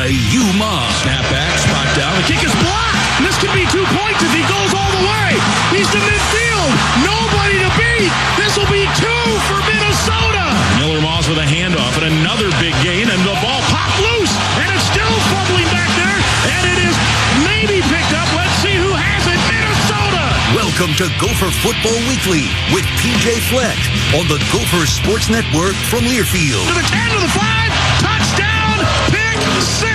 by Yuma. Snap back, spot down. The kick is blocked. This could be 2 points if he goes all the way. He's to midfield. Nobody to beat. This will be 2 for Minnesota. Miller Moss with a handoff and another big gain, and the ball popped loose, and it's still fumbling back there, and it is maybe picked up. Let's see who has it. Minnesota. Welcome to Gopher Football Weekly with PJ Fleck on the Gopher Sports Network from Learfield. To the 10, to the 5, touchdown, pick 6.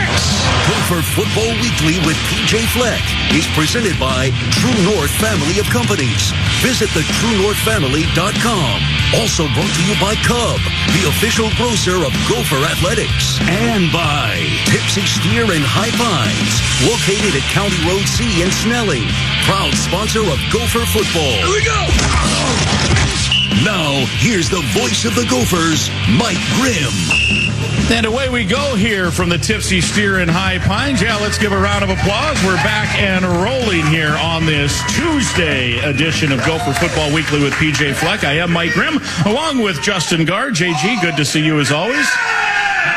Gopher Football Weekly with PJ Fleck is presented by True North Family of Companies. Visit thetruenorthfamily.com. Also brought to you by Cub, the official grocer of Gopher Athletics. And by Tipsy Steer and High Pines, located at County Road C in Snelling. Proud sponsor of Gopher football. Here we go. Now, here's the voice of the Gophers, Mike Grimm. And away we go here from the Tipsy Steer in High Pines. Yeah, let's give a round of applause. We're back and rolling here on this Tuesday edition of Gopher Football Weekly with PJ Fleck. I am Mike Grimm, along with Justin Gard. JG, good to see you as always.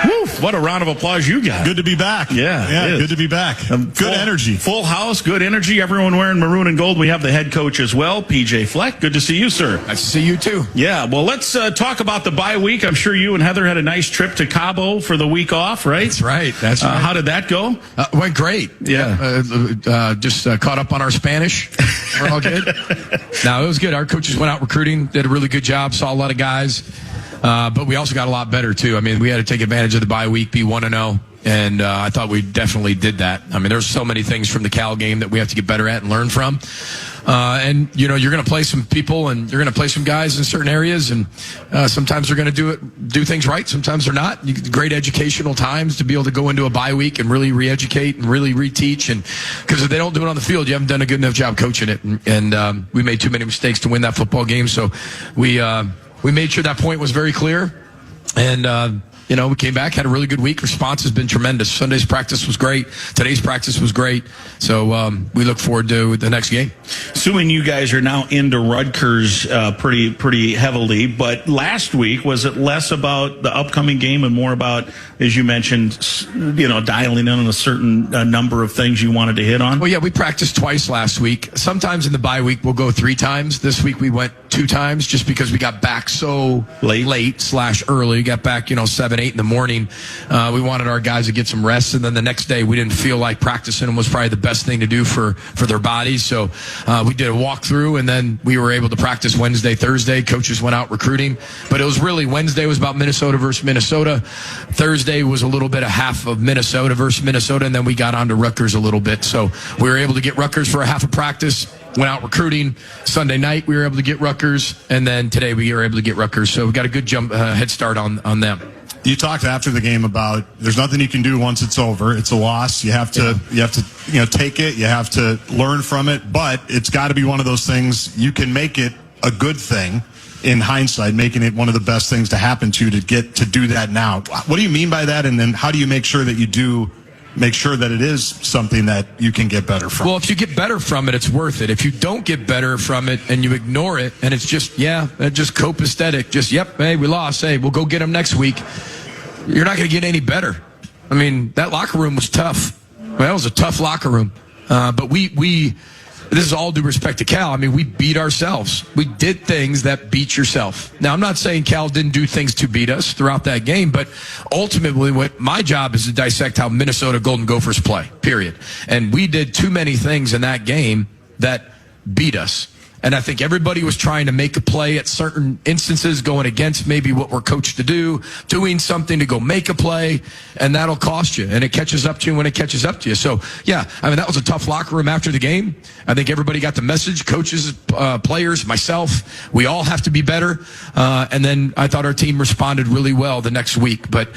Woof, what a round of applause you got. Good to be back. Yeah, good to be back. Good energy. Full house, good energy. Everyone wearing maroon and gold. We have the head coach as well, PJ Fleck. Good to see you, sir. Nice to see you, too. Yeah, well, let's talk about the bye week. I'm sure you and Heather had a nice trip to Cabo for the week off, right? That's right. How did that go? Went great. Yeah. Just caught up on our Spanish. We're all good. No, it was good. Our coaches went out recruiting, did a really good job, saw a lot of guys. But we also got a lot better, too. I mean, we had to take advantage of the bye week, be 1-0, and I thought we definitely did that. I mean, there's so many things from the Cal game that we have to get better at and learn from. And, you know, you're going to play some people and you're going to play some guys in certain areas, and sometimes they're going to do things right, sometimes they're not. Great educational times to be able to go into a bye week and really re-educate and really reteach. And because if they don't do it on the field, you haven't done a good enough job coaching it. And we made too many mistakes to win that football game, so we made sure that point was very clear, and we came back, had a really good week. Response has been tremendous. Sunday's practice was great. Today's practice was great. So we look forward to the next game. Assuming you guys are now into Rutgers pretty heavily, but last week, was it less about the upcoming game and more about, as you mentioned, dialing in on a certain number of things you wanted to hit on? Well, yeah, we practiced twice last week. Sometimes in the bye week, we'll go 3 times. This week we went 2 times just because we got back so late/early. We got back, 7, 8 in the morning. We wanted our guys to get some rest, and then the next day we didn't feel like practicing them was probably the best thing to do for their bodies. So we did a walkthrough, and then we were able to practice Wednesday, Thursday. Coaches went out recruiting, but it was really Wednesday was about Minnesota versus Minnesota. Thursday was a little bit of half of Minnesota versus Minnesota, and then we got on to Rutgers a little bit. So we were able to get Rutgers for a half of practice. Went out recruiting. Sunday night we were able to get Rutgers, and then today we were able to get Rutgers. So we got a good head start on them. You talked after the game about there's nothing you can do once it's over. It's a loss. You have to take it. You have to learn from it. But it's got to be one of those things you can make it a good thing in hindsight, making it one of the best things to happen to get to do that now. What do you mean by that? And then how do you make sure that you do make sure that it is something that you can get better from? Well, if you get better from it, it's worth it. If you don't get better from it and you ignore it and it's just copacetic, hey, we lost. Hey, we'll go get them next week. You're not going to get any better. I mean, that locker room was tough. That was a tough locker room. But this is all due respect to Cal. I mean, we beat ourselves. We did things that beat yourself. Now, I'm not saying Cal didn't do things to beat us throughout that game, but ultimately what my job is to dissect how Minnesota Golden Gophers play, period. And we did too many things in that game that beat us. And I think everybody was trying to make a play at certain instances, going against maybe what we're coached to do, doing something to go make a play, and that'll cost you. And it catches up to you when it catches up to you. So, yeah, I mean, that was a tough locker room after the game. I think everybody got the message, coaches, players, myself. We all have to be better. And then I thought our team responded really well the next week. But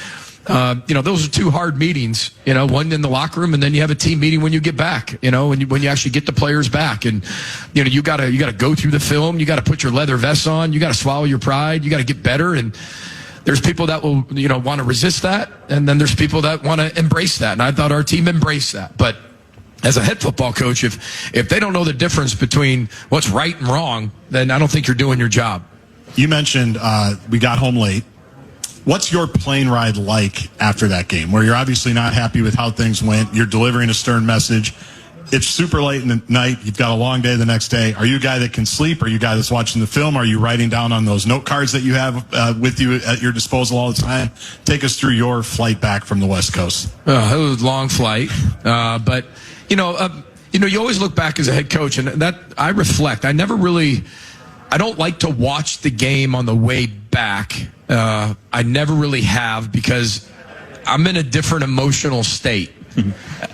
those are 2 hard meetings, one in the locker room, and then you have a team meeting when you get back, when you actually get the players back. And, you gotta go through the film. You gotta put your leather vests on. You gotta swallow your pride. You gotta get better. And there's people that will, want to resist that. And then there's people that want to embrace that. And I thought our team embraced that. But as a head football coach, if they don't know the difference between what's right and wrong, then I don't think you're doing your job. You mentioned we got home late. What's your plane ride like after that game, where you're obviously not happy with how things went? You're delivering a stern message. It's super late in the night. You've got a long day the next day. Are you a guy that can sleep? Are you a guy that's watching the film? Are you writing down on those note cards that you have with you at your disposal all the time? Take us through your flight back from the West Coast. It was a long flight, but you always look back as a head coach, and that I reflect. I don't like to watch the game on the way back. I never really have, because I'm in a different emotional state.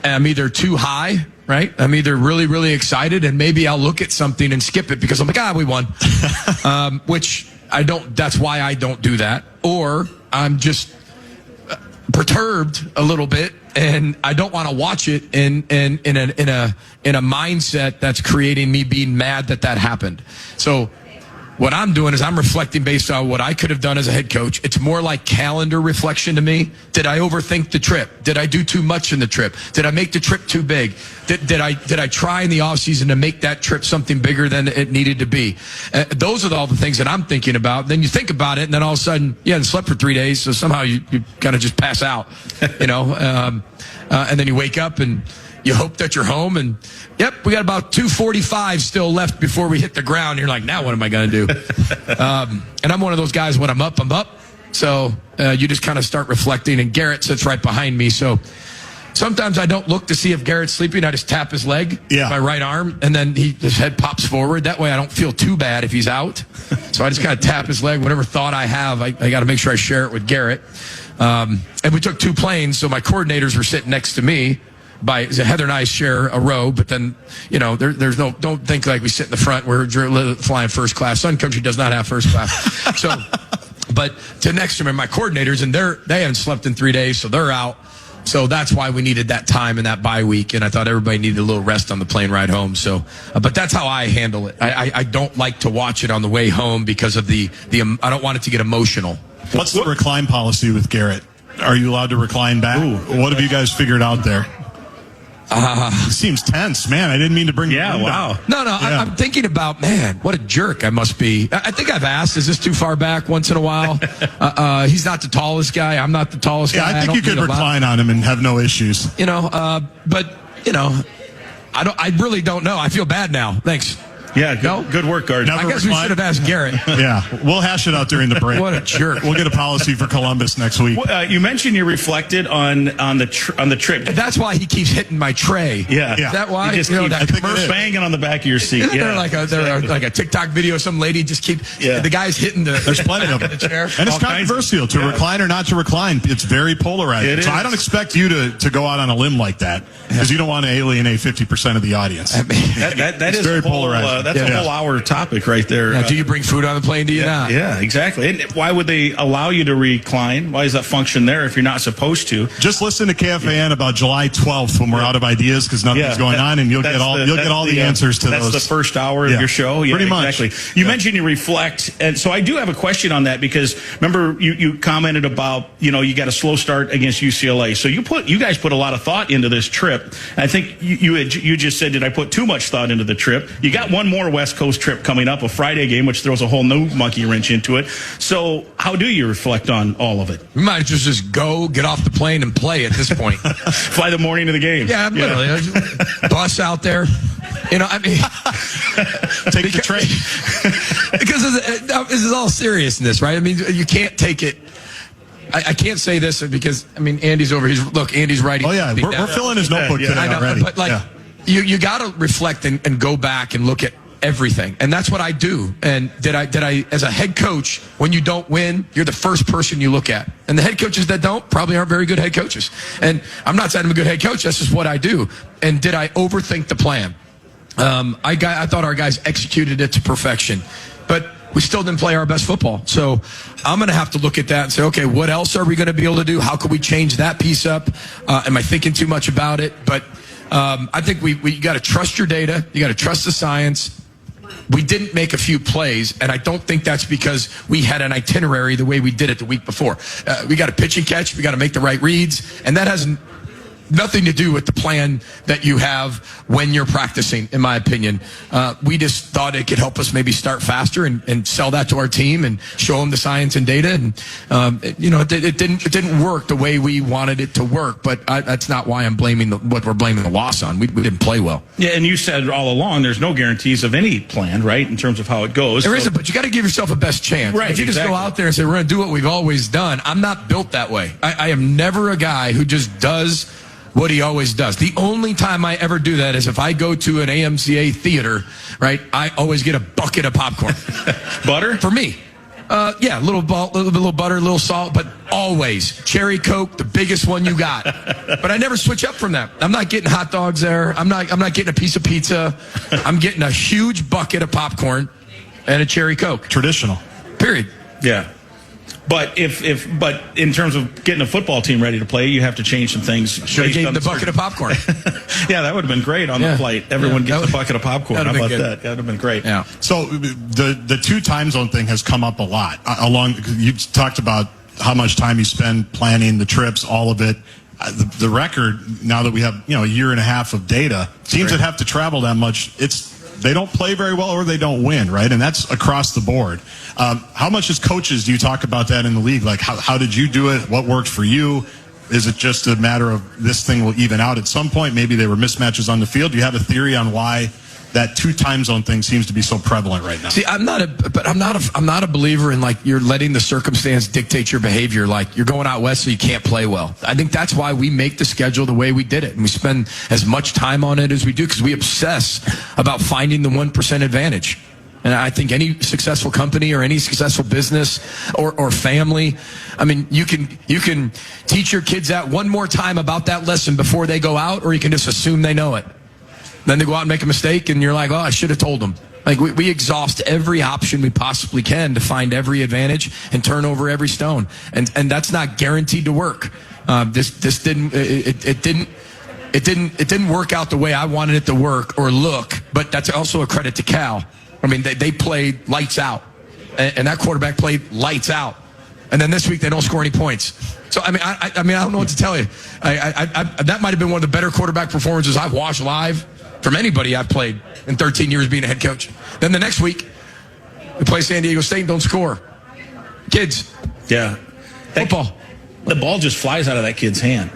I'm either too high, right? I'm either really, really excited, and maybe I'll look at something and skip it because I'm like, we won. Which I don't. That's why I don't do that. Or I'm just perturbed a little bit, and I don't want to watch it in a mindset that's creating me being mad that happened. So what I'm doing is I'm reflecting based on what I could have done as a head coach. It's more like calendar reflection to me. Did I overthink the trip? Did I do too much in the trip? Did I make the trip too big? Did I try in the offseason to make that trip something bigger than it needed to be? Those are all the things that I'm thinking about. Then you think about it, and then all of a sudden, you hadn't slept for 3 days, so somehow you kind of just pass out, and then you wake up and you hope that you're home, and we got about 2:45 still left before we hit the ground. You're like, now what am I going to do? And I'm one of those guys, when I'm up. So you just kind of start reflecting, and Garrett sits right behind me. So sometimes I don't look to see if Garrett's sleeping. I just tap his leg, my right arm, and then his head pops forward. That way I don't feel too bad if he's out. So I just kind of tap his leg. Whatever thought I have, I got to make sure I share it with Garrett. And we took 2 planes, so my coordinators were sitting next to me. Heather and I share a row, but then, there's no, don't think like we sit in the front. We're flying first class. Sun Country does not have first class. So, but to next to me, my coordinators, and they haven't slept in 3 days, so they're out. So that's why we needed that time in that bye week, and I thought everybody needed a little rest on the plane ride home. So, but that's how I handle it. I don't like to watch it on the way home because of I don't want it to get emotional. What's the recline policy with Garrett? Are you allowed to recline back? What have you guys figured out there? It seems tense, man. I didn't mean to bring you down. Wow. No. Yeah. I'm thinking about, man, what a jerk I must be. I think I've asked, is this too far back once in a while? He's not the tallest guy. I'm not the tallest guy. I think you could recline on him and have no issues. I really don't know. I feel bad now. Thanks. Yeah, good work, Gardner. I guess we should have asked Garrett. Yeah, we'll hash it out during the break. What a jerk. We'll get a policy for Columbus next week. You mentioned you reflected on the trip. That's why he keeps hitting my tray. Yeah. Is that why? You just keep banging on the back of your seat. Isn't there like a TikTok video? Some lady just the guy's hitting There's plenty of them. The chair. And it's controversial to recline or not to recline. It's very polarizing. So I don't expect you to go out on a limb like that, because you don't want to alienate 50% of the audience. That is very polarizing. That's a whole hour topic right there. Now, do you bring food on the plane? Do you not? Yeah, exactly. And why would they allow you to recline? Why is that function there if you're not supposed to? Just listen to KFAN about July 12th when we're out of ideas because nothing's going on, and you'll get all the answers to those. That's the first hour of your show. Yeah, pretty much. Exactly. You mentioned you reflect, and so I do have a question on that, because remember you commented about you got a slow start against UCLA. So you guys put a lot of thought into this trip. I think you just said, did I put too much thought into the trip? You got one more West Coast trip coming up, a Friday game, which throws a whole new monkey wrench into it. So how do you reflect on all of it? We might just go, get off the plane, and play at this point. Fly the morning of the game. Yeah, literally. Bus out there. Take the train. Because this is all seriousness, right? I mean, you can't take it. I can't say this because, Andy's over. Andy's writing. Oh, yeah. We're filling his notebook today already. But, you got to reflect and go back and look at everything. And that's what I do. And did I, as a head coach, when you don't win, you're the first person you look at. And the head coaches that don't probably aren't very good head coaches. And I'm not saying I'm a good head coach. That's just what I do. And did I overthink the plan? I thought our guys executed it to perfection. But we still didn't play our best football. So I'm going to have to look at that and say, okay, what else are we going to be able to do? How can we change that piece up? Am I thinking too much about it? But I think we got to trust your data. You got to trust the science. We didn't make a few plays, and I don't think that's because we had an itinerary the way we did it the week before. We got to pitch and catch. We got to make the right reads, and that hasn't nothing to do with the plan that you have when you're practicing, in my opinion. We just thought it could help us maybe start faster and sell that to our team and show them the science and data. And, it didn't work the way we wanted it to work, but that's not why I'm blaming what we're blaming the loss on. We didn't play well. Yeah, and you said all along there's no guarantees of any plan, right, in terms of how it goes. There isn't, but you got to give yourself a best chance. Right, if you just go out there and say, we're going to do what we've always done, I'm not built that way. I am never a guy who just does what he always does. The only time I ever do that is if I go to an AMCA theater, right? I always get a bucket of popcorn. Butter? For me. Yeah, little butter, little salt, but always cherry Coke, the biggest one you got. But I never switch up from that. I'm not getting hot dogs there. I'm not getting a piece of pizza. I'm getting a huge bucket of popcorn and a cherry Coke. Traditional. Period. Yeah. But but in terms of getting a football team ready to play, you have to change some things. Should have given the bucket of popcorn. Yeah, that would have been great on the flight. Everyone gets a bucket of popcorn. How about that? That would have been great. Yeah. So the 2 time zone thing has come up a lot. You talked about how much time you spend planning the trips, all of it. The record, now that we have a year and a half of data, teams that have to travel that much, they don't play very well or they don't win, right? And that's across the board. How much as coaches do you talk about that in the league? Like, how did you do it? What worked for you? Is it just a matter of this thing will even out at some point? Maybe there were mismatches on the field. Do you have a theory on why that 2 time zone thing seems to be so prevalent right now? See, I'm not a believer in like you're letting the circumstance dictate your behavior. Like you're going out west so you can't play well. I think that's why we make the schedule the way we did it, and we spend as much time on it as we do because we obsess about finding the 1% advantage. And I think any successful company or any successful business or family, I mean, you can teach your kids that one more time about that lesson before they go out, or you can just assume they know it. Then they go out and make a mistake, and you're like, oh, I should have told them. Like, we exhaust every option we possibly can to find every advantage and turn over every stone. And that's not guaranteed to work. This didn't work out the way I wanted it to work or look, but that's also a credit to Cal. I mean, they played lights out, and that quarterback played lights out. And then this week they don't score any points. So I don't know what to tell you. That might have been one of the better quarterback performances I've watched live from anybody I've played in 13 years being a head coach. Then the next week we play San Diego State and don't score. Kids. Yeah. Football. The ball just flies out of that kid's hand.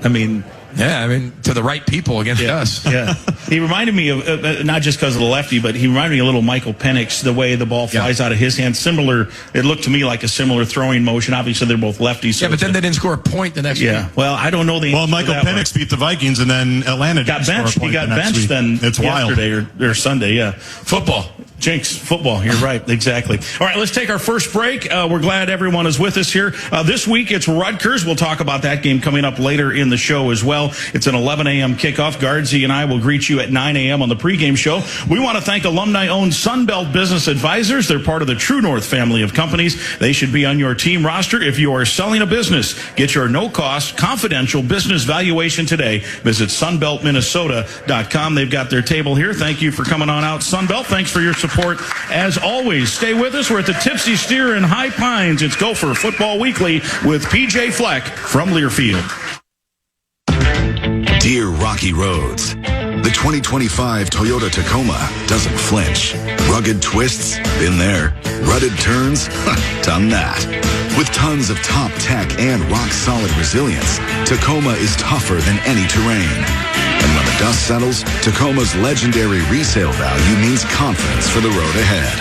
To the right people against us. Yeah. He reminded me of, not just because of the lefty, but he reminded me of a little Michael Penix, the way the ball flies out of his hand. Similar, it looked to me like a similar throwing motion. Obviously, they're both lefties. So but then they didn't score a point the next week. Yeah, well, I don't know the answer. Well, Michael Penix beat the Vikings, and then Atlanta got benched. He got benched then yesterday or Sunday, yeah. Football. Jinx, football. You're right. Exactly. All right, let's take our first break. We're glad everyone is with us here. This week, it's Rutgers. We'll talk about that game coming up later in the show as well. It's an 11 a.m. kickoff. Guardsy and I will greet you at 9 a.m. on the pregame show. We want to thank alumni-owned Sunbelt Business Advisors. They're part of the True North family of companies. They should be on your team roster if you are selling a business. Get your no-cost, confidential business valuation today. Visit sunbeltminnesota.com. They've got their table here. Thank you for coming on out, Sunbelt. Thanks for your support. As always, stay with us. We're at the Tipsy Steer in High Pines. It's Gopher Football Weekly with PJ Fleck from Learfield. Dear Rocky Roads, the 2025 Toyota Tacoma doesn't flinch. Rugged twists? Been there. Rutted turns? Done that. With tons of top tech and rock-solid resilience, Tacoma is tougher than any terrain. And when the dust settles, Tacoma's legendary resale value means confidence for the road ahead.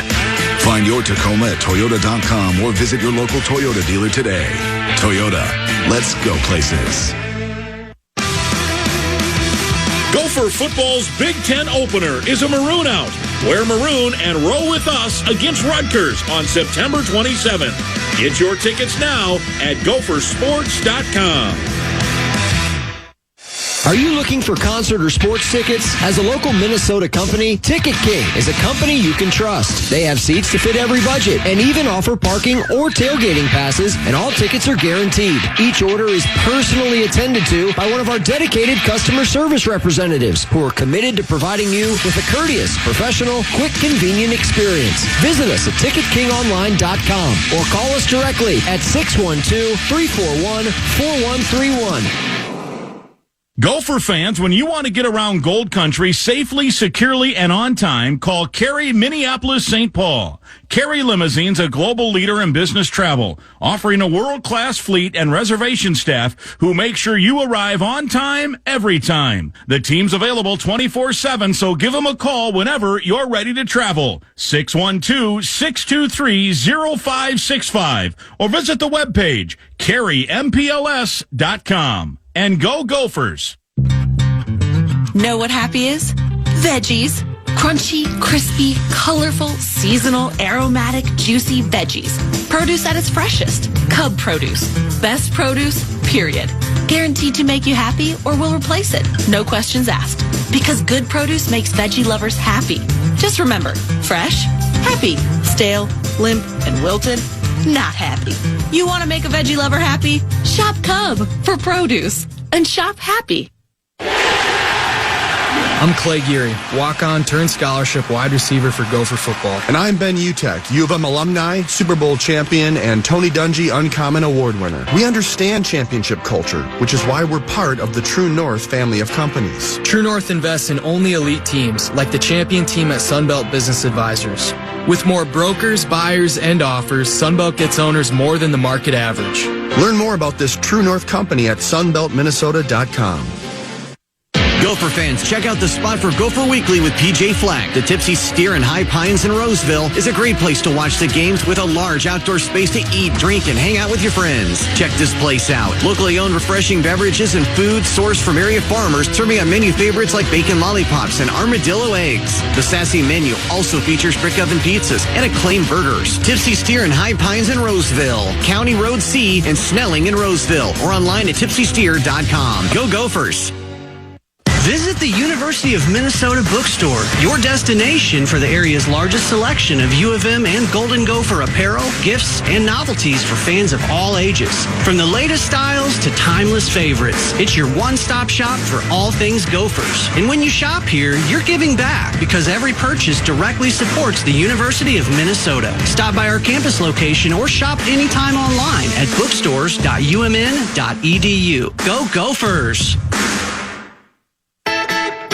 Find your Tacoma at Toyota.com or visit your local Toyota dealer today. Toyota, let's go places. Gopher football's Big Ten opener is a maroon out. Wear maroon and roll with us against Rutgers on September 27th. Get your tickets now at gophersports.com. Are you looking for concert or sports tickets? As a local Minnesota company, Ticket King is a company you can trust. They have seats to fit every budget and even offer parking or tailgating passes, and all tickets are guaranteed. Each order is personally attended to by one of our dedicated customer service representatives who are committed to providing you with a courteous, professional, quick, convenient experience. Visit us at TicketKingOnline.com or call us directly at 612-341-4131. Gopher fans, when you want to get around Gold Country safely, securely, and on time, call Carey Minneapolis St. Paul. Carey Limousines, a global leader in business travel, offering a world-class fleet and reservation staff who make sure you arrive on time, every time. The team's available 24/7, so give them a call whenever you're ready to travel. 612-623-0565 or visit the webpage, CareyMPLS.com. And go Gophers! Know what happy is? Veggies. Crunchy, crispy, colorful, seasonal, aromatic, juicy veggies. Produce at its freshest. Cub produce. Best produce, period. Guaranteed to make you happy or will replace it. No questions asked. Because good produce makes veggie lovers happy. Just remember, fresh, happy. Stale, limp, and wilted, not happy. You want to make a veggie lover happy? Shop Cub for produce and shop happy. I'm Clay Geary, walk-on turned scholarship wide receiver for Gopher football. And I'm Ben Utek, U of M alumni, Super Bowl champion, and Tony Dungy Uncommon Award winner. We understand championship culture, which is why we're part of the True North family of companies. True North invests in only elite teams, like the champion team at Sunbelt Business Advisors. With more brokers, buyers, and offers, Sunbelt gets owners more than the market average. Learn more about this True North company at sunbeltminnesota.com. Gopher fans, check out the spot for Gopher Weekly with PJ Fleck. The Tipsy Steer in High Pines in Roseville is a great place to watch the games with a large outdoor space to eat, drink, and hang out with your friends. Check this place out. Locally owned refreshing beverages and food sourced from area farmers, serving on menu favorites like bacon lollipops and armadillo eggs. The sassy menu also features brick oven pizzas and acclaimed burgers. Tipsy Steer in High Pines in Roseville, County Road C and Snelling in Roseville, or online at tipsysteer.com. Go Gophers! Visit the University of Minnesota bookstore, your destination for the area's largest selection of U of M and Golden Gopher apparel, gifts, and novelties for fans of all ages. From the latest styles to timeless favorites, it's your one-stop shop for all things Gophers. And when you shop here, you're giving back because every purchase directly supports the University of Minnesota. Stop by our campus location or shop anytime online at bookstores.umn.edu. Go Gophers!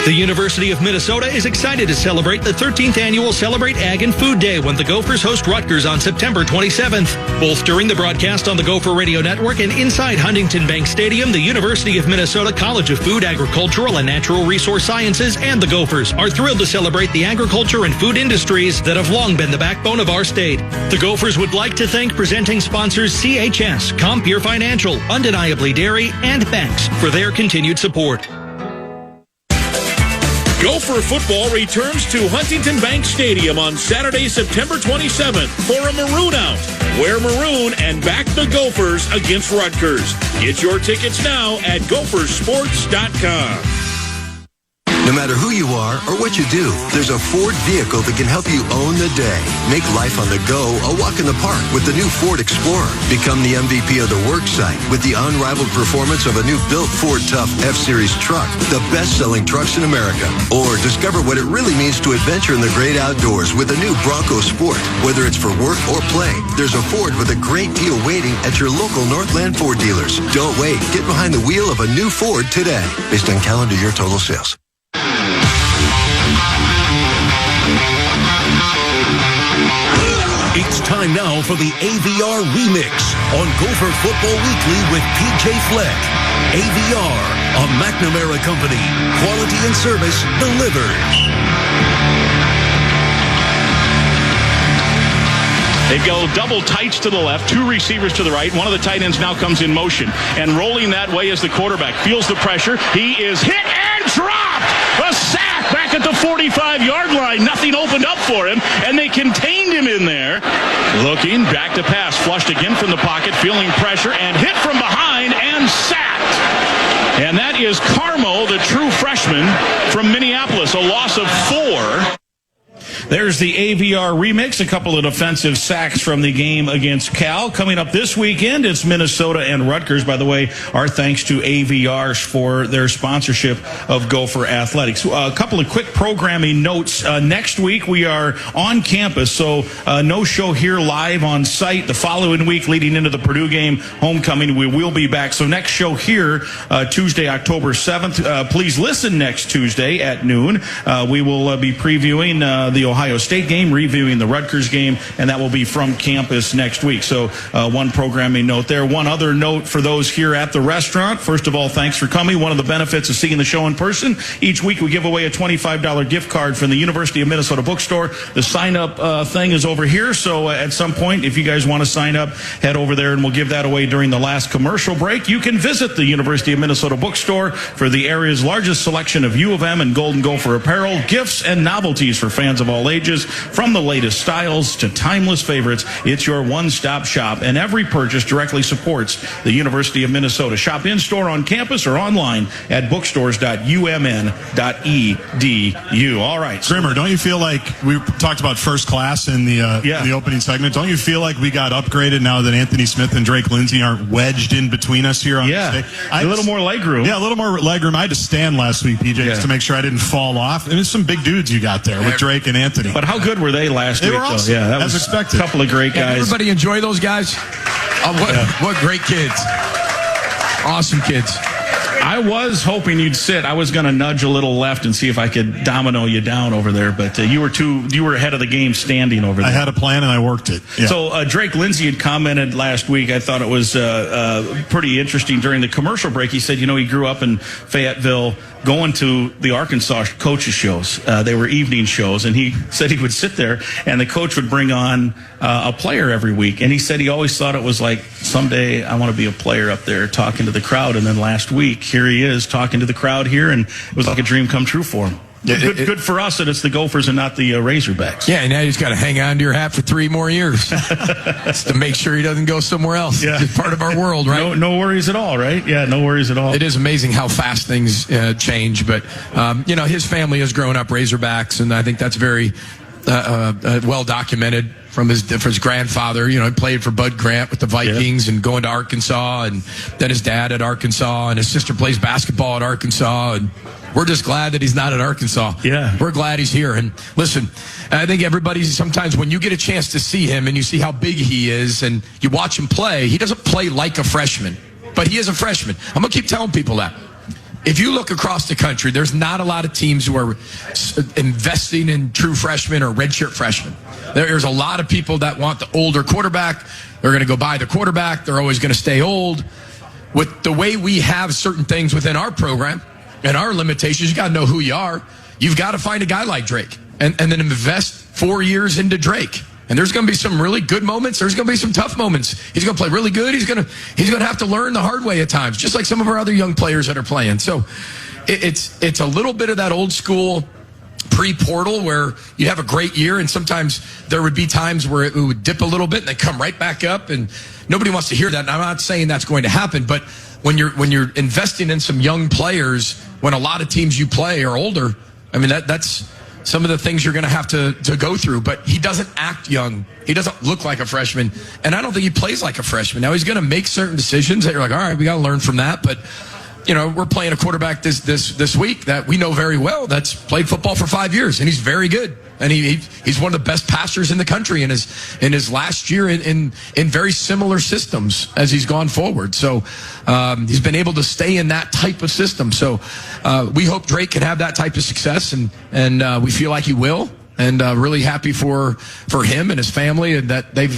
The University of Minnesota is excited to celebrate the 13th annual Celebrate Ag and Food Day when the Gophers host Rutgers on September 27th. Both during the broadcast on the Gopher Radio Network and inside Huntington Bank Stadium, the University of Minnesota College of Food, Agricultural, and Natural Resource Sciences and the Gophers are thrilled to celebrate the agriculture and food industries that have long been the backbone of our state. The Gophers would like to thank presenting sponsors CHS, Compeer Financial, Undeniably Dairy, and Banks for their continued support. Gopher football returns to Huntington Bank Stadium on Saturday, September 27th for a Maroon Out. Wear maroon and back the Gophers against Rutgers. Get your tickets now at gophersports.com. No matter who you are or what you do, there's a Ford vehicle that can help you own the day. Make life on the go a walk in the park with the new Ford Explorer. Become the MVP of the work site with the unrivaled performance of a new built Ford Tough F-Series truck, the best-selling trucks in America. Or discover what it really means to adventure in the great outdoors with the new Bronco Sport. Whether it's for work or play, there's a Ford with a great deal waiting at your local Northland Ford dealers. Don't wait. Get behind the wheel of a new Ford today. Based on calendar year total sales. It's time now for the AVR Remix on Gopher Football Weekly with PJ Fleck. AVR, a McNamara company. Quality and service delivered. They go double tights to the left, two receivers to the right. One of the tight ends now comes in motion. And rolling that way is the quarterback. Feels the pressure. He is hit and dropped. A sack back at the 45-yard line. Nothing opened up for him, and they contained him in there. Looking, back to pass. Flushed again from the pocket, feeling pressure, and hit from behind and sacked. And that is Carmo, the true freshman from Minneapolis. A loss of 4. There's the AVR remix, a couple of defensive sacks from the game against Cal. Coming up this weekend, it's Minnesota and Rutgers. By the way, our thanks to AVR for their sponsorship of Gopher Athletics. A couple of quick programming notes. Next week, we are on campus, so no show here live on site. The following week, leading into the Purdue game, homecoming, we will be back. So next show here, Tuesday, October 7th. Please listen next Tuesday at noon. We will be previewing the Ohio State game, reviewing the Rutgers game, and that will be from campus next week. So one programming note there. One other note for those here at the restaurant. First of all, thanks for coming. One of the benefits of seeing the show in person, each week we give away a $25 gift card from the University of Minnesota bookstore. The sign-up thing is over here, so at some point, if you guys want to sign up, head over there and we'll give that away during the last commercial break. You can visit the University of Minnesota bookstore for the area's largest selection of U of M and Golden Gopher apparel, gifts, and novelties for fans of all ages. From the latest styles to timeless favorites, it's your one-stop shop, and every purchase directly supports the University of Minnesota. Shop in-store, on campus, or online at bookstores.umn.edu. All right. Grimmer, don't you feel like we talked about first class in the opening segment? Don't you feel like we got upgraded now that Anthony Smith and Drake Lindsay aren't wedged in between us here on this day? A little more leg room. Yeah, a little more leg room. I had to stand last week, PJ, just to make sure I didn't fall off. And there's some big dudes you got there with Drake and Anthony. But how good were they last week? They were awesome. Yeah, that as was expected. A couple of great guys. Everybody enjoy those guys? What great kids. Awesome kids. I was hoping you'd sit. I was going to nudge a little left and see if I could domino you down over there, but you were ahead of the game standing over there. I had a plan and I worked it. Yeah. So Drake Lindsay had commented last week. I thought it was pretty interesting during the commercial break. He said, he grew up in Fayetteville going to the Arkansas coaches shows. They were evening shows, and he said he would sit there and the coach would bring on a player every week. And he said he always thought it was like, someday I want to be a player up there talking to the crowd. And then last week, here he is talking to the crowd here, and it was like a dream come true for him. Yeah, good for us that it's the Gophers and not the Razorbacks. Yeah, and now you just got to hang on to your hat for 3 more years just to make sure he doesn't go somewhere else. Yeah. It's part of our world, right? No worries at all, right? Yeah, no worries at all. It is amazing how fast things change, but his family has grown up Razorbacks, and I think that's very well documented from his grandfather. He played for Bud Grant with the Vikings and going to Arkansas, and then his dad at Arkansas, and his sister plays basketball at Arkansas, and we're just glad that he's not at Arkansas. Yeah. We're glad he's here. And listen, I think sometimes when you get a chance to see him and you see how big he is and you watch him play, he doesn't play like a freshman, but he is a freshman. I'm going to keep telling people that. If you look across the country, there's not a lot of teams who are investing in true freshmen or redshirt freshmen. There's a lot of people that want the older quarterback. They're going to go buy the quarterback. They're always going to stay old. With the way we have certain things within our program and our limitations, you got to know who you are. You've got to find a guy like Drake and then invest 4 years into Drake. And there's going to be some really good moments. There's going to be some tough moments. He's going to play really good. He's going to have to learn the hard way at times, just like some of our other young players that are playing. So it's a little bit of that old school pre-portal where you have a great year, and sometimes there would be times where it would dip a little bit and then come right back up, and nobody wants to hear that. And I'm not saying that's going to happen, but when you're investing in some young players, when a lot of teams you play are older, I mean that's some of the things you're going to have to go through. But he doesn't act young. He doesn't look like a freshman, and I don't think he plays like a freshman. Now he's going to make certain decisions that you're like, all right, we got to learn from that, but. We're playing a quarterback this week that we know very well that's played football for 5 years, and he's very good. And he's one of the best passers in the country in his last year in very similar systems as he's gone forward. So he's been able to stay in that type of system. So we hope Drake can have that type of success, and we feel like he will. And really happy for him and his family, and that they've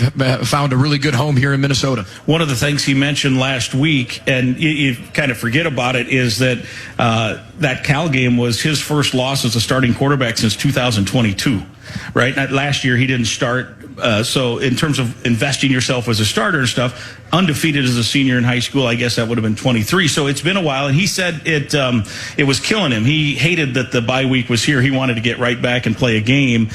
found a really good home here in Minnesota. One of the things he mentioned last week, and you kind of forget about it, is that that Cal game was his first loss as a starting quarterback since 2022. Right? Last year he didn't start. So in terms of investing yourself as a starter and stuff, undefeated as a senior in high school, I guess that would have been 23. So it's been a while, and he said it was killing him. He hated that the bye week was here. He wanted to get right back and play a game.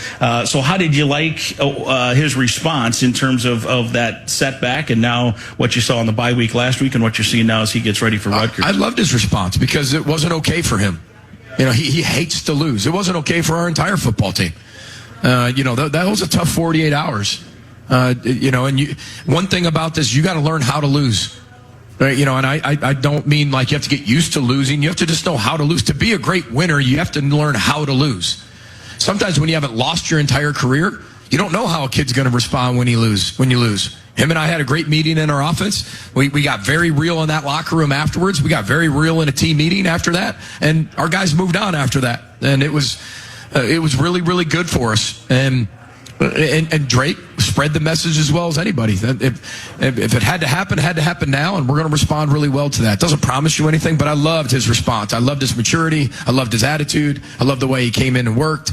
So how did you like his response in terms of that setback, and now what you saw on the bye week last week and what you're seeing now as he gets ready for Rutgers? I loved his response because it wasn't okay for him. He hates to lose. It wasn't okay for our entire football team. That was a tough 48 hours. One thing about this, you got to learn how to lose. Right? And I don't mean like you have to get used to losing. You have to just know how to lose. To be a great winner, you have to learn how to lose. Sometimes when you haven't lost your entire career, you don't know how a kid's going to respond when you lose. Him and I had a great meeting in our office. We got very real in that locker room afterwards. We got very real in a team meeting after that. And our guys moved on after that. And it was really, really good for us. And Drake spread the message as well as anybody. If it had to happen now, and we're going to respond really well to that. It doesn't promise you anything, but I loved his response. I loved his maturity. I loved his attitude. I loved the way he came in and worked.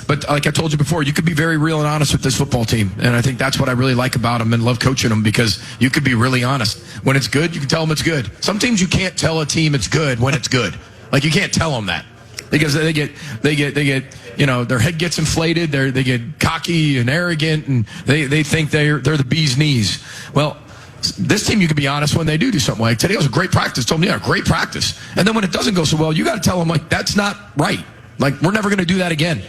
But like I told you before, you could be very real and honest with this football team. And I think that's what I really like about them and love coaching them, because you could be really honest. When it's good, you can tell them it's good. Some teams you can't tell a team it's good when it's good. Like you can't tell them that. Because they get, their head gets inflated, they get cocky and arrogant, and they think they're the bee's knees. Well, this team, you can be honest when they do something. Like today was a great practice. Told me, yeah, great practice. And then when it doesn't go so well, you got to tell them, like, that's not right. Like, we're never going to do that again.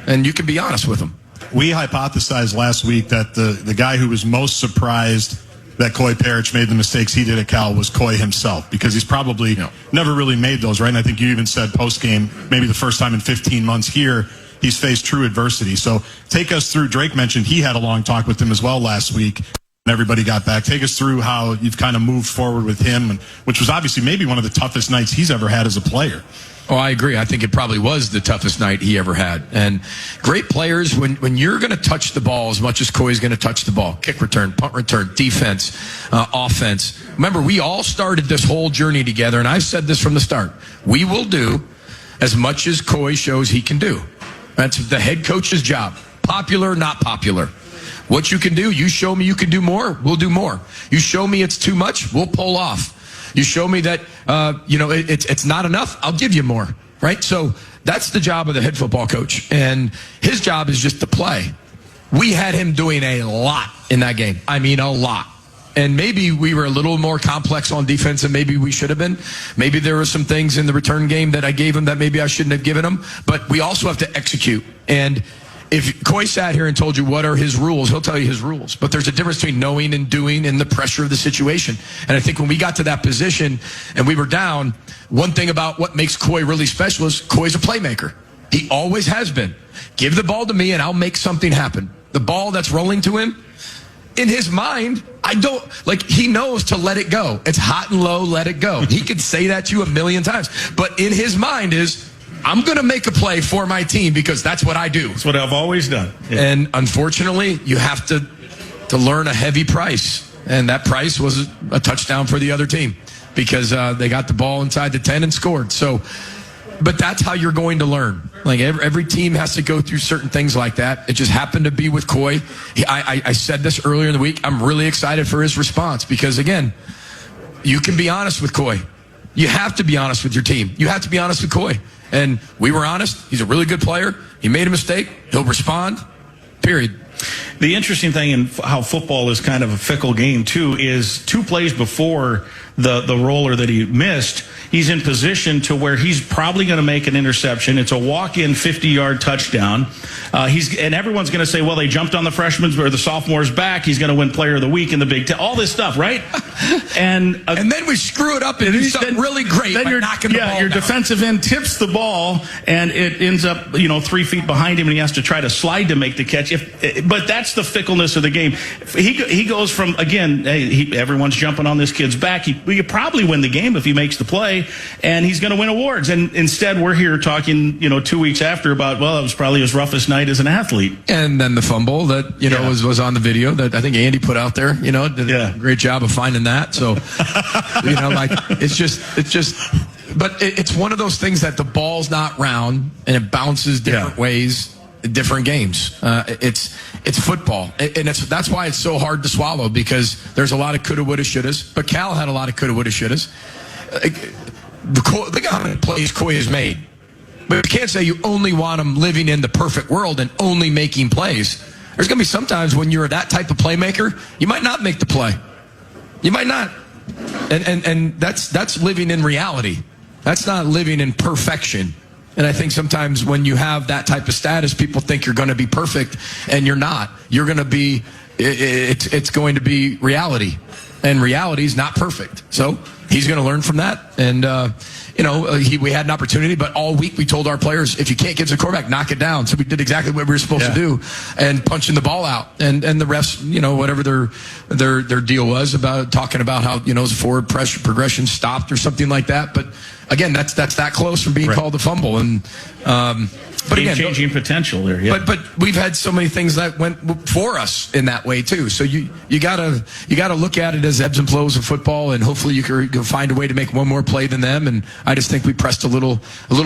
And you can be honest with them. We hypothesized last week that the guy who was most surprised that Coy Parrish made the mistakes he did at Cal was Coy himself, because he's probably never really made those, right? And I think you even said post-game, maybe the first time in 15 months here, he's faced true adversity. So take us through, Drake mentioned he had a long talk with him as well last week, and everybody got back. Take us through how you've kind of moved forward with him, which was obviously maybe one of the toughest nights he's ever had as a player. Oh, I agree. I think it probably was the toughest night he ever had. And great players, when you're going to touch the ball as much as Coy's going to touch the ball, kick return, punt return, defense, offense. Remember, we all started this whole journey together, and I've said this from the start. We will do as much as Coy shows he can do. That's the head coach's job. Popular, not popular. What you can do, you show me you can do more, we'll do more. You show me it's too much, we'll pull off. You show me that, it's not enough, I'll give you more, right? So that's the job of the head football coach. And his job is just to play. We had him doing a lot in that game. I mean, a lot. And maybe we were a little more complex on defense than maybe we should have been. Maybe there were some things in the return game that I gave him that maybe I shouldn't have given him. But we also have to execute. And if Coy sat here and told you what are his rules, he'll tell you his rules. But there's a difference between knowing and doing and the pressure of the situation. And I think when we got to that position and we were down, one thing about what makes Coy really special is Coy's a playmaker. He always has been. Give the ball to me and I'll make something happen. The ball that's rolling to him, in his mind, he knows to let it go. It's hot and low, let it go. He could say that to you a million times. But in his mind is, I'm going to make a play for my team because that's what I do. That's what I've always done. Yeah. And unfortunately, you have to learn a heavy price. And that price was a touchdown for the other team because they got the ball inside the 10 and scored. So, but that's how you're going to learn. Like every team has to go through certain things like that. It just happened to be with Coy. I said this earlier in the week. I'm really excited for his response because, again, you can be honest with Coy. You have to be honest with your team. You have to be honest with Coy. And we were honest. He's a really good player. He made a mistake. He'll respond. Period. The interesting thing in how football is kind of a fickle game, too, is 2 plays before the roller that he missed, he's in position to where he's probably going to make an interception. It's a walk-in 50-yard touchdown. And everyone's going to say, well, they jumped on the freshman's or the sophomore's back. He's going to win Player of the Week in the Big Ten. All this stuff, right? And then we screw it up and do something really great by knocking the ball your down. Defensive end tips the ball, and it ends up 3 feet behind him, and he has to try to slide to make the catch. But that's the fickleness of the game. He goes from, again, everyone's jumping on this kid's back. We could probably win the game if he makes the play, and he's going to win awards. And instead, we're here talking, 2 weeks after about, well, it was probably his roughest night as an athlete. And then the fumble that was on the video that I think Andy put out there. Did a great job of finding that. So, it's just. But it's one of those things that the ball's not round and it bounces different ways. Different games. It's football, and that's why it's so hard to swallow because there's a lot of coulda, woulda, shouldas. But Cal had a lot of coulda, woulda, shouldas. Look how many plays Coy has made. But you can't say you only want him living in the perfect world and only making plays. There's going to be some times when you're that type of playmaker, you might not make the play. You might not, and that's living in reality. That's not living in perfection. And I think sometimes when you have that type of status, people think you're going to be perfect, and you're not. You're going to be, it's going to be reality. And reality is not perfect. So he's going to learn from that. And, we had an opportunity, but all week we told our players, if you can't get to the quarterback, knock it down. So we did exactly what we were supposed to do, and punching the ball out. And the refs, whatever their deal was about talking about how, his forward pressure progression stopped or something like that. But again, that's that close from being called a fumble. And, but again, changing potential there. Yeah. But we've had so many things that went for us in that way too. So you gotta look at it as ebbs and flows of football, and hopefully you can find a way to make one more play than them. And I just think we pressed a little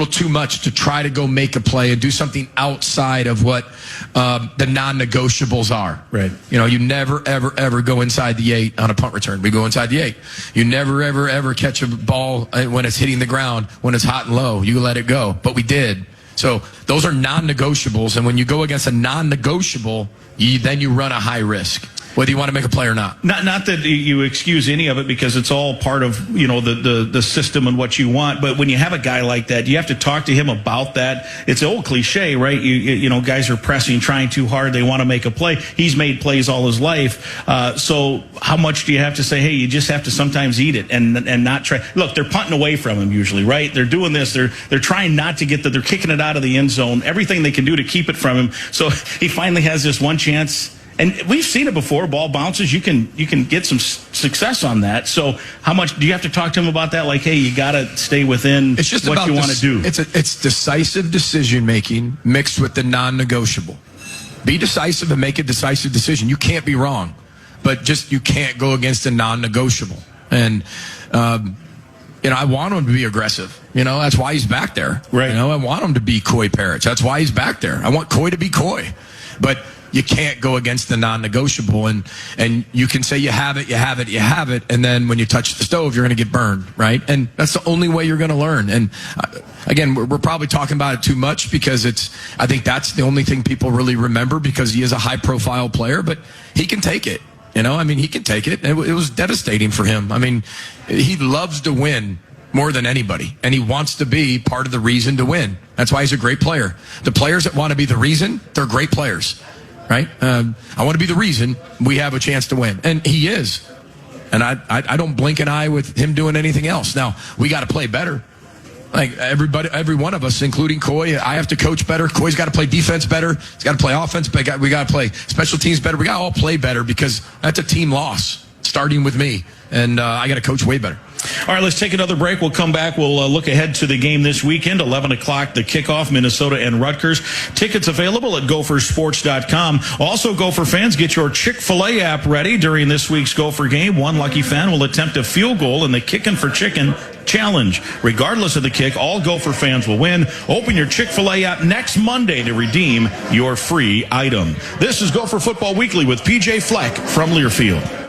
too much to try to go make a play and do something outside of what the non-negotiables are. Right. You never ever go inside the 8 on a punt return. We go inside the 8. You never ever catch a ball when it's hitting the ground, when it's hot and low. You let it go. But we did. So those are non-negotiables, and when you go against a non-negotiable, then you run a high risk, whether you want to make a play or not. Not that you excuse any of it, because it's all part of the system and what you want. But when you have a guy like that, you have to talk to him about that. It's an old cliche, right? Guys are pressing, trying too hard. They want to make a play. He's made plays all his life. So how much do you have to say? Hey, you just have to sometimes eat it and not try. Look, they're punting away from him usually, right? They're doing this. They're trying not to get they're kicking it out of the end zone. Everything they can do to keep it from him. So he finally has this one chance. And we've seen it before. Ball bounces. You can get some success on that. So how much do you have to talk to him about that? Like, hey, you got to stay within it's just what about you want to do. It's decisive decision making mixed with the non-negotiable. Be decisive and make a decisive decision. You can't be wrong, but just you can't go against a non-negotiable. And I want him to be aggressive. That's why he's back there. Right. I want him to be coy parrots. That's why he's back there. I want coy to be coy, but you can't go against the non-negotiable, and you can say you have it, and then when you touch the stove, you're going to get burned, right? And that's the only way you're going to learn. And again, we're probably talking about it too much because I think that's the only thing people really remember, because he is a high-profile player, but he can take it. He can take it. It was devastating for him. He loves to win more than anybody, and he wants to be part of the reason to win. That's why he's a great player. The players that want to be the reason, they're great players. Right? I want to be the reason we have a chance to win. And he is. And I don't blink an eye with him doing anything else. Now, we got to play better. Like every one of us, including Coy, I have to coach better. Coy's got to play defense better. He's got to play offense. But we got to play special teams better. We got to all play better, because that's a team loss, starting with me. And I got to coach way better. All right, let's take another break. We'll come back. We'll look ahead to the game this weekend, 11 o'clock, the kickoff, Minnesota and Rutgers. Tickets available at gophersports.com. Also, Gopher fans, get your Chick-fil-A app ready during this week's Gopher game. One lucky fan will attempt a field goal in the Kickin' for Chicken Challenge. Regardless of the kick, all Gopher fans will win. Open your Chick-fil-A app next Monday to redeem your free item. This is Gopher Football Weekly with PJ Fleck from Learfield.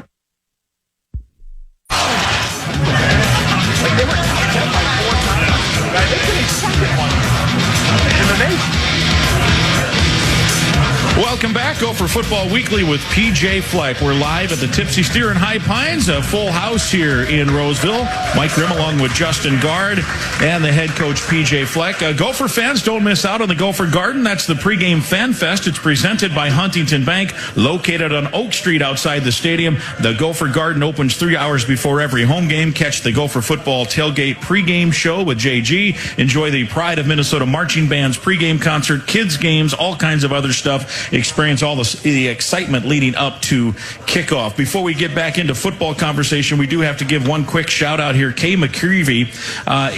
Welcome back, Gopher Football Weekly with PJ Fleck. We're live at the Tipsy Steer in High Pines, a full house here in Roseville. Mike Grimm along with Justin Gard and the head coach PJ Fleck. Gopher fans, don't miss out on the Gopher Garden. That's the pregame fan fest. It's presented by Huntington Bank, located on Oak Street outside the stadium. The Gopher Garden opens 3 hours before every home game. Catch the Gopher Football Tailgate pregame show with JG. Enjoy the Pride of Minnesota Marching Band's pregame concert, kids games, all kinds of other stuff. Experience all the excitement leading up to kickoff. Before we get back into football conversation, we do have to give one quick shout out here. Kay McCreevy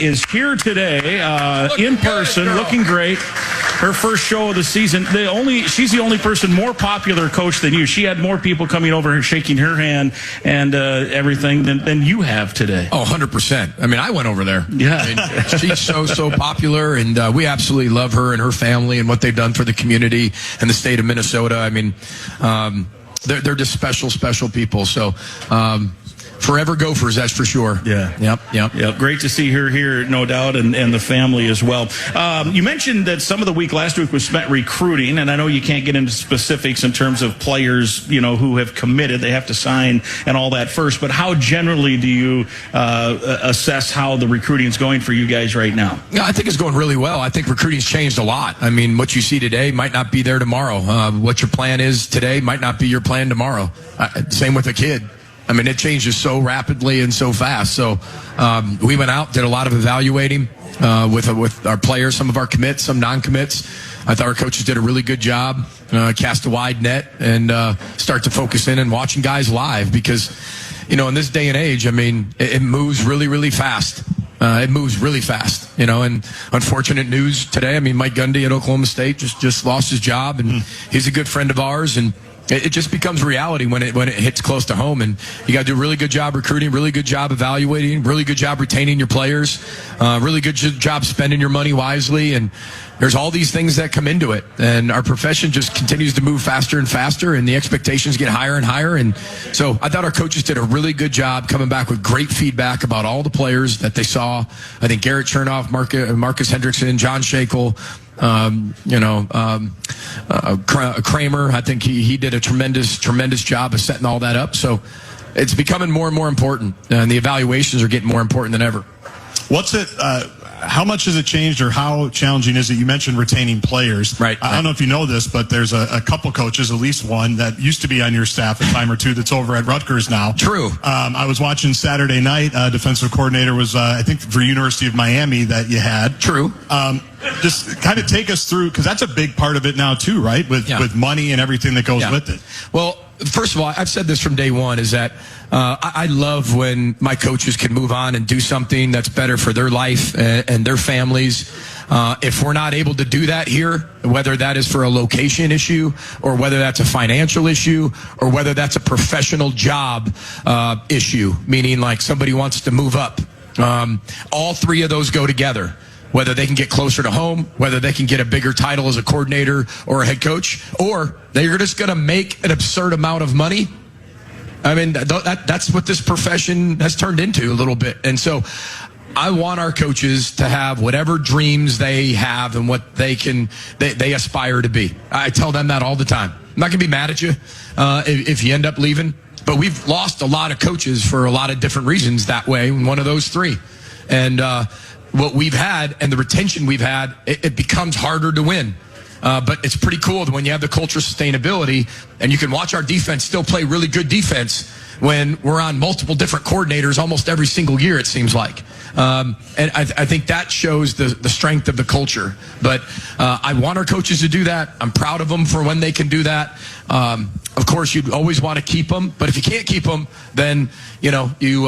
is here today in person, looking great. Her first show of the season. She's the only person more popular, coach, than you. She had more people coming over and shaking her hand and everything than you have today. Oh, 100%. I went over there. Yeah. She's so popular, and we absolutely love her and her family and what they've done for the community and the state of Minnesota. They're just special people. So forever Gophers, that's for sure. Yeah. Yep. Great to see her here, no doubt, and the family as well. You mentioned that some of the week last week was spent recruiting, and I know you can't get into specifics in terms of players, who have committed. They have to sign and all that first. But how generally do you assess how the recruiting is going for you guys right now? Yeah, I think it's going really well. I think recruiting's changed a lot. I mean, what you see today might not be there tomorrow. What your plan is today might not be your plan tomorrow. Same with a kid. I mean, it changes so rapidly and so fast. So we went out, did a lot of evaluating with our players, some of our commits, some non-commits. I thought our coaches did a really good job, cast a wide net, and start to focus in and watching guys live because, in this day and age, I mean, it moves really, really fast. It moves really fast, and unfortunate news today. I mean, Mike Gundy at Oklahoma State just lost his job, and he's a good friend of ours, and it just becomes reality when it hits close to home. And you got to do a really good job recruiting, really good job evaluating, really good job retaining your players, really good job spending your money wisely. And there's all these things that come into it. And our profession just continues to move faster and faster, and the expectations get higher and higher. And so I thought our coaches did a really good job coming back with great feedback about all the players that they saw. I think Garrett Chernoff, Marcus Hendrickson, John Shackle, Kramer, I think he did a tremendous job of setting all that up. So it's becoming more and more important, and the evaluations are getting more important than ever. How much has it changed, or how challenging is it? You mentioned retaining players. Right. I don't know if you know this, but there's a couple coaches, at least one, that used to be on your staff a time or two that's over at Rutgers now. True. I was watching Saturday night. Defensive coordinator was, I think, for University of Miami that you had. True. Just kind of take us through, because that's a big part of it now too, right? With money and everything that goes with it. Well, first of all, I've said this from day one, is that I love when my coaches can move on and do something that's better for their life and their families. If we're not able to do that here, whether that is for a location issue, or whether that's a financial issue, or whether that's a professional job issue, meaning like somebody wants to move up, all three of those go together. Whether they can get closer to home, whether they can get a bigger title as a coordinator or a head coach, or they're just going to make an absurd amount of money. I mean, that's what this profession has turned into a little bit. And so I want our coaches to have whatever dreams they have and what they aspire to be. I tell them that all the time. I'm not going to be mad at you if you end up leaving. But we've lost a lot of coaches for a lot of different reasons that way, one of those three. And what we've had and the retention we've had, it becomes harder to win. But it's pretty cool when you have the culture sustainability, and you can watch our defense still play really good defense when we're on multiple different coordinators almost every single year, it seems like. And I think that shows the strength of the culture. But I want our coaches to do that. I'm proud of them for when they can do that. Of course, you'd always want to keep them. But if you can't keep them, then you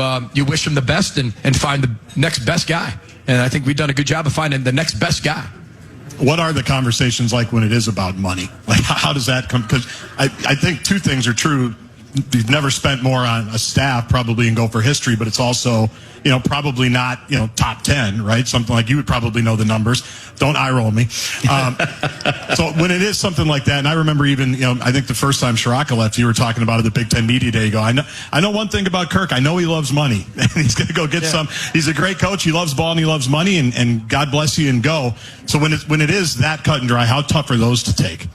wish them the best and find the next best guy. And I think we've done a good job of finding the next best guy. What are the conversations like when it is about money? Like, how does that come? Because I think two things are true. You've never spent more on a staff probably in Gopher history, but it's also, probably not, top 10, right? Something like, you would probably know the numbers. Don't eye roll me. So when it is something like that, and I remember even, I think the first time Shiraka left, you were talking about it at the Big Ten Media Day. You go, I know one thing about Kirk. I know he loves money. And he's going to go get some. He's a great coach. He loves ball and he loves money, and God bless you, and go. So when it is that cut and dry, how tough are those to take?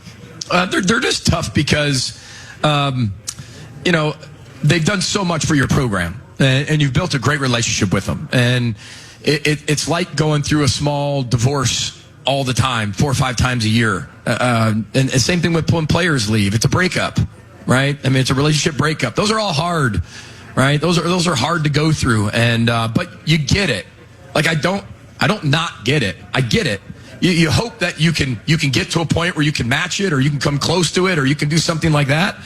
They're just tough because, they've done so much for your program, and you've built a great relationship with them. And it's like going through a small divorce all the time, 4 or 5 times a year. And same thing with when players leave. It's a breakup, right? I mean, it's a relationship breakup. Those are all hard, right? Those are hard to go through. And but you get it. Like, I don't not get it. I get it. You hope that you can get to a point where you can match it, or you can come close to it, or you can do something like that.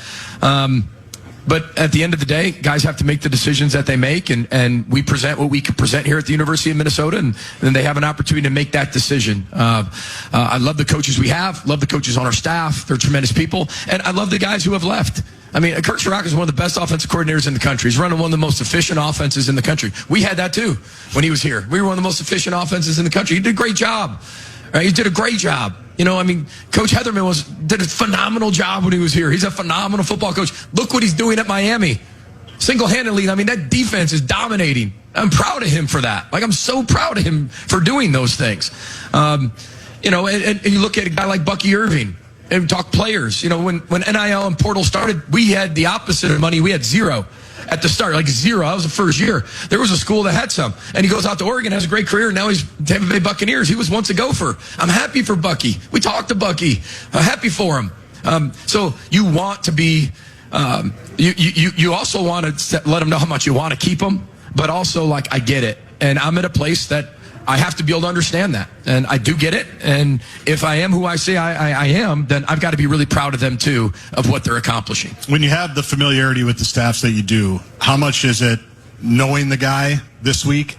But at the end of the day, guys have to make the decisions that they make, and we present what we can present here at the University of Minnesota, and then they have an opportunity to make that decision. I love the coaches we have, love the coaches on our staff. They're tremendous people, and I love the guys who have left. I mean, Kirk Shiraka is one of the best offensive coordinators in the country. He's running one of the most efficient offenses in the country. We had that too when he was here. We were one of the most efficient offenses in the country. He did a great job. Right? He did a great job. Coach Heatherman did a phenomenal job when he was here. He's a phenomenal football coach. Look what he's doing at Miami. Single-handedly, I mean, that defense is dominating. I'm proud of him for that. Like, I'm so proud of him for doing those things. And you look at a guy like Bucky Irving and talk players. When NIL and portal started, we had the opposite of money. We had zero at the start, like zero. That was the first year. There was a school that had some. And he goes out to Oregon, has a great career, and now he's Tampa Bay Buccaneers. He was once a Gopher. I'm happy for Bucky. We talked to Bucky. I'm happy for him. So you want to be... You also want to let them know how much you want to keep them, but also, like, I get it. And I'm at a place that I have to be able to understand that. And I do get it. And if I am who I say I am, then I've got to be really proud of them, too, of what they're accomplishing. When you have the familiarity with the staffs that you do, how much is it knowing the guy this week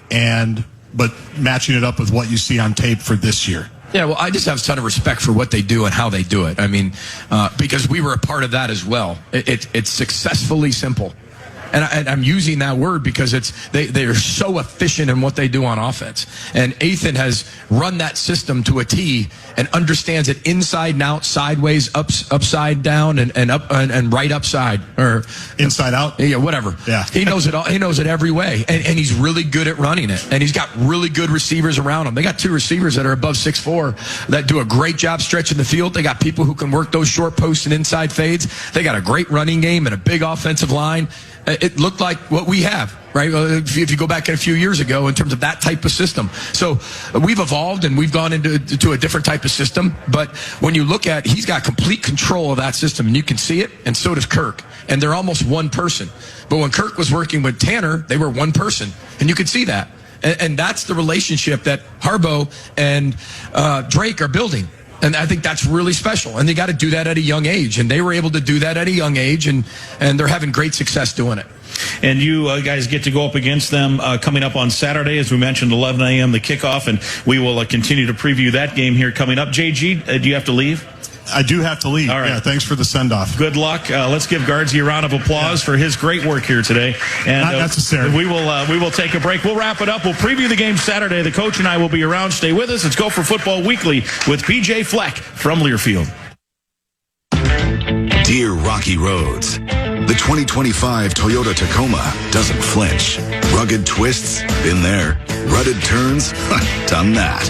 but matching it up with what you see on tape for this year? Yeah, well, I just have a ton of respect for what they do and how they do it. I mean, because we were a part of that as well. It's successfully simple. And I'm using that word because they are so efficient in what they do on offense. And Ethan has run that system to a T and understands it inside and out, sideways, upside down, and up and right upside, or inside out. Yeah, whatever. Yeah, he knows it all. He knows it every way, and he's really good at running it. And he's got really good receivers around him. They got 2 receivers that are above 6'4" that do a great job stretching the field. They got people who can work those short posts and inside fades. They got a great running game and a big offensive line. It looked like what we have, right? If you go back a few years ago in terms of that type of system. So we've evolved and we've gone into a different type of system. But when you look at, he's got complete control of that system, and you can see it, and so does Kirk. And they're almost one person. But when Kirk was working with Tanner, they were one person, and you could see that. And that's the relationship that Harbaugh and Drake are building. And I think that's really special. And they got to do that at a young age. And they were able to do that at a young age, and they're having great success doing it. And you guys get to go up against them coming up on Saturday, as we mentioned, 11 a.m. the kickoff. And we will continue to preview that game here coming up. JG, do you have to leave? I do have to leave. All right. Yeah, thanks for the send-off. Good luck. Let's give Guardsy a round of applause for his great work here today. And not necessary. We will take a break. We'll wrap it up. We'll preview the game Saturday. The coach and I will be around. Stay with us. It's Gopher Football Weekly with PJ Fleck from Learfield. Dear Rocky Roads, the 2025 Toyota Tacoma doesn't flinch. Rugged twists? Been there. Rutted turns? Done that.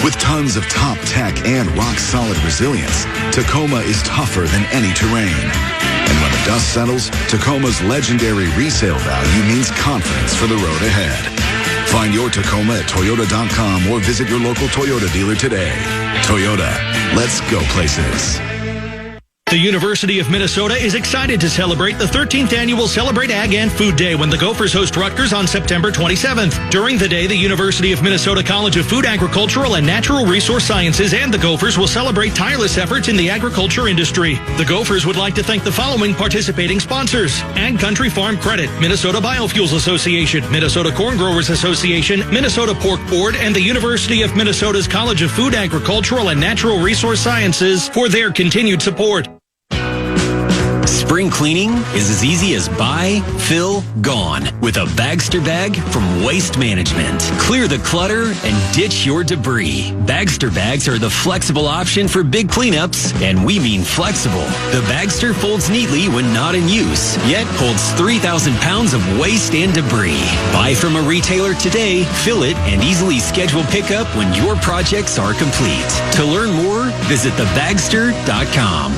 With tons of top tech and rock-solid resilience, Tacoma is tougher than any terrain. And when the dust settles, Tacoma's legendary resale value means confidence for the road ahead. Find your Tacoma at Toyota.com or visit your local Toyota dealer today. Toyota, let's go places. The University of Minnesota is excited to celebrate the 13th annual Celebrate Ag and Food Day when the Gophers host Rutgers on September 27th. During the day, the University of Minnesota College of Food, Agricultural, and Natural Resource Sciences and the Gophers will celebrate tireless efforts in the agriculture industry. The Gophers would like to thank the following participating sponsors: Ag Country Farm Credit, Minnesota Biofuels Association, Minnesota Corn Growers Association, Minnesota Pork Board, and the University of Minnesota's College of Food, Agricultural, and Natural Resource Sciences for their continued support. Spring cleaning is as easy as buy, fill, gone with a Bagster bag from Waste Management. Clear the clutter and ditch your debris. Bagster bags are the flexible option for big cleanups, and we mean flexible. The Bagster folds neatly when not in use, yet holds 3,000 pounds of waste and debris. Buy from a retailer today, fill it, and easily schedule pickup when your projects are complete. To learn more, visit thebagster.com.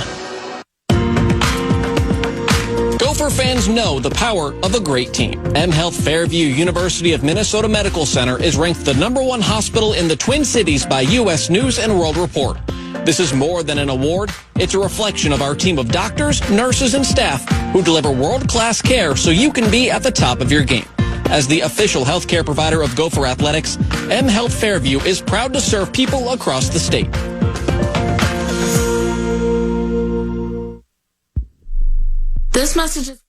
Gopher fans know the power of a great team. M Health Fairview University of Minnesota Medical Center is ranked the #1 hospital in the Twin Cities by U.S. News and World Report. This is more than an award. It's a reflection of our team of doctors, nurses, and staff who deliver world-class care so you can be at the top of your game. As the official healthcare provider of Gopher Athletics, M Health Fairview is proud to serve people across the state. This message is...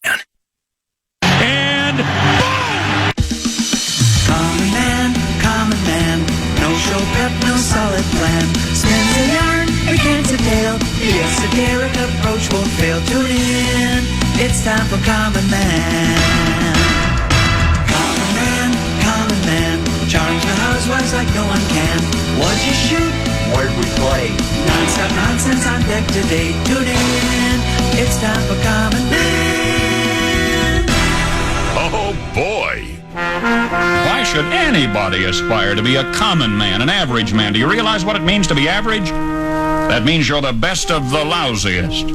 And boom! Common man, no show prep, no solid plan. Spins a yarn, or cans a tale. The esoteric approach won't fail. Tune in, it's time for Common Man. Common man, charms the housewives like no one can. What'd you shoot? Where'd we play? Non-stop nonsense on deck today. Tune in, it's time for Common Man. boy. Why should anybody aspire to be a common man, an average man? Do you realize what it means to be average? That means you're the best of the lousiest,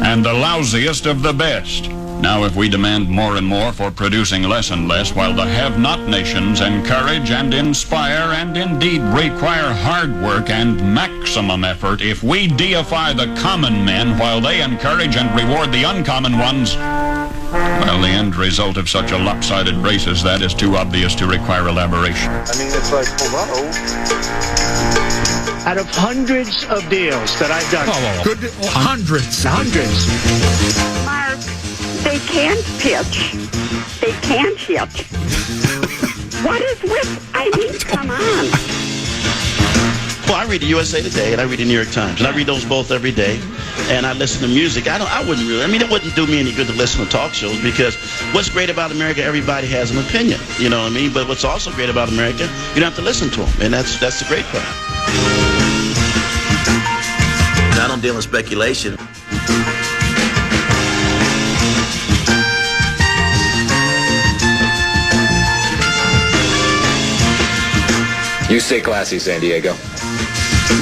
and the lousiest of the best. Now, if we demand more and more for producing less and less, while the have-not nations encourage and inspire and indeed require hard work and maximum effort, if we deify the common men while they encourage and reward the uncommon ones, well, the end result of such a lopsided race as that is too obvious to require elaboration. I mean, it's like, hello. Out of hundreds of deals that I've done, Good, hundreds. Mark, they can't pitch. They can't hit. What is with? I mean, come on. Well, I read the USA Today and I read the New York Times, and I read those both every day. And I listen to music. I wouldn't really. I mean, it wouldn't do me any good to listen to talk shows, because what's great about America, everybody has an opinion. You know what I mean? But what's also great about America, you don't have to listen to them, and that's the great part. I don't deal in speculation. You stay classy, San Diego.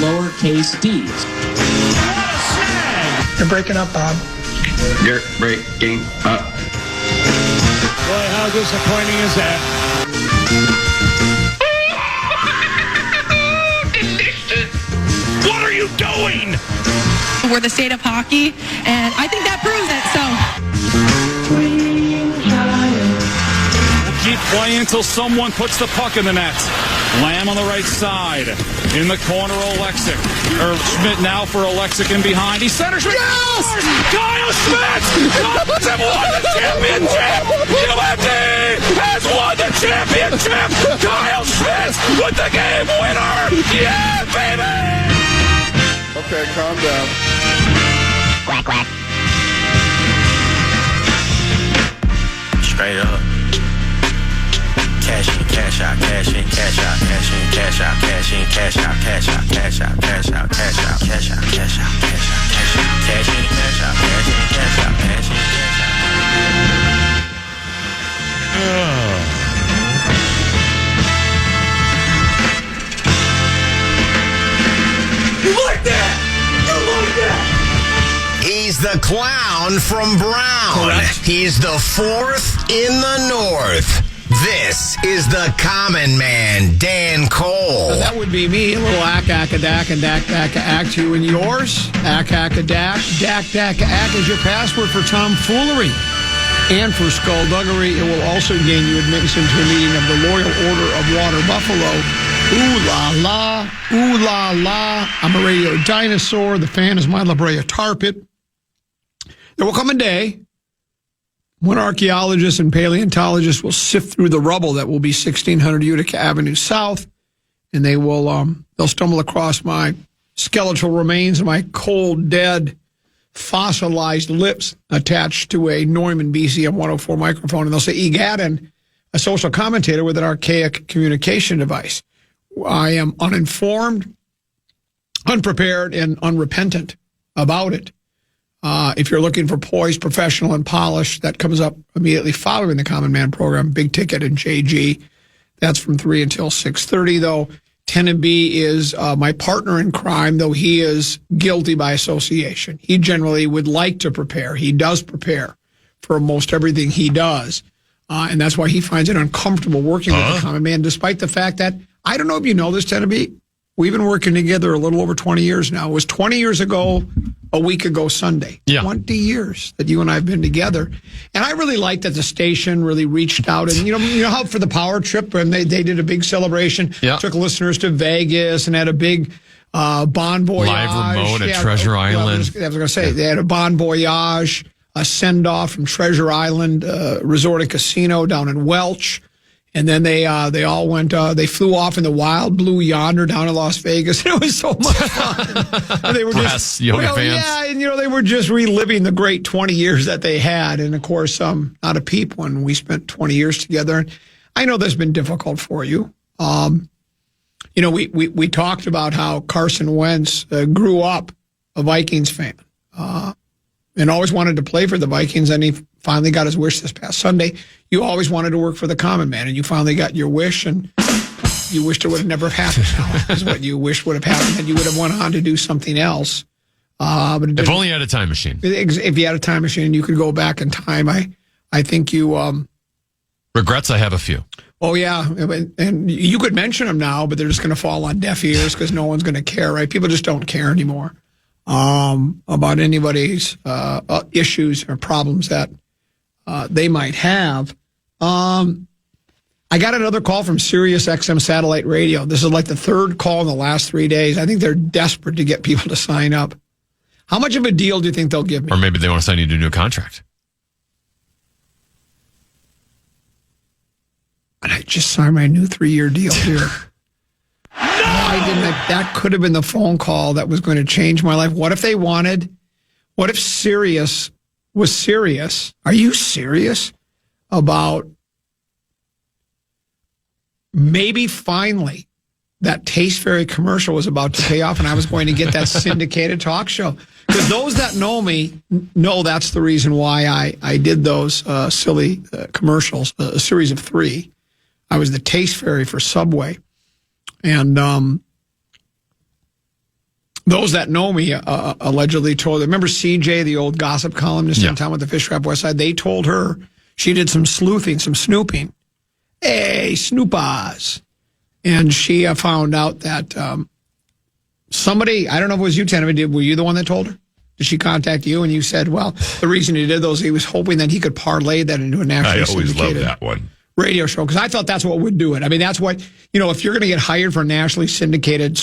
Lowercase d's. You're breaking up, Bob. You're breaking up. Boy, how disappointing is that? What are you doing? We're the state of hockey, and I think that proves it, so. We'll keep playing until someone puts the puck in the net. Lamb on the right side. In the corner, Oleksic. Schmidt now for Oleksic in behind. He centers. Yes! Kyle Schmidt! Gophers have won the championship! UMD has won the championship! Kyle Schmidt with the game winner! Yeah, baby! Okay, calm down. Quack, quack. Straight up. Cash in, cash out, cash in, cash out, cash in, cash out, cash in, cash out, cash out, cash out, cash out, cash out, cash out, cash out, cash out, cash out, cash in, cash out, cash in, cash out, cash in, cash out. You like that? You like that? He's the clown from Brown. Correct. He's the fourth in the North. This is the common man, Dan Cole. So that would be me, a little ack-ack-a-dack and dack-dack-a-ack to you. And yours, ack-ack-a-dack, dack-dack-a-ack is your password for tomfoolery and for skullduggery. It will also gain you admittance into a meeting of the Loyal Order of Water Buffalo. Ooh la la, ooh la la. I'm a radio dinosaur. The fan is my La Brea tar pit. There will come a day when archaeologists and paleontologists will sift through the rubble that will be 1600 Utica Avenue South, and they will they'll stumble across my skeletal remains and my cold, dead, fossilized lips attached to a Neumann BCM 104 microphone, and they'll say, "Egad, and a social commentator with an archaic communication device." I am uninformed, unprepared, and unrepentant about it. If you're looking for poised, professional, and polished, that comes up immediately following the Common Man program, Big Ticket and JG. That's from 3 until 6:30, though. Tenant B is my partner in crime, though he is guilty by association. He generally would like to prepare. He does prepare for most everything he does. And that's why he finds it uncomfortable working with the Common Man, despite the fact that, I don't know if you know this, Tenant B, we've been working together a little over 20 years now. It was 20 years ago, a week ago Sunday. Yeah. 20 years that you and I have been together. And I really like that the station really reached out. And you know how for the power trip, and they did a big celebration, took listeners to Vegas and had a big bon voyage. Live remote at Treasure Island. I was going to say, they had a bon voyage, a send-off from Treasure Island Resort and Casino down in Welch. And then they all went, they flew off in the Wild Blue Yonder down in Las Vegas. It was so much fun. And they were just, yeah, and they were just reliving the great 20 years that they had. And of course, not a peep when we spent 20 years together. And I know that's been difficult for you. We talked about how Carson Wentz grew up a Vikings fan, and always wanted to play for the Vikings. And he finally got his wish this past Sunday. you always wanted to work for the common man, and you finally got your wish, and you wished it would have never happened. Is what you wished would have happened, and you would have went on to do something else. But if only you had a time machine. If you had a time machine, you could go back in time. I think you... Regrets, I have a few. Oh, yeah. And you could mention them now, but they're just going to fall on deaf ears because no one's going to care, right? People just don't care anymore about anybody's issues or problems that they might have. I got another call from Sirius XM Satellite Radio. This is like the third call in the last 3 days. I think they're desperate to get people to sign up. How much of a deal do you think they'll give me? Or maybe they want to sign you to a new contract. And I just signed my new 3-year deal here. No, I didn't. That could have been the phone call that was going to change my life. What if Sirius was serious? Are you serious about maybe finally that Taste Fairy commercial was about to pay off and I was going to get that syndicated talk show? Because those that know me know that's the reason why I did those silly commercials, a series of 3. I was the Taste Fairy for Subway. And those that know me allegedly told, remember CJ, the old gossip columnist in town with the Fish Wrap West Side? They told her she did some sleuthing, some snooping. Hey, snoopers. And she found out that somebody, I don't know if it was you, Tennessee, were you the one that told her? Did she contact you and you said, well, the reason he did those, he was hoping that he could parlay that into a nationally syndicated I always love that one. Radio show? Because I thought that's what would do it. I mean, that's what, if you're going to get hired for a nationally syndicated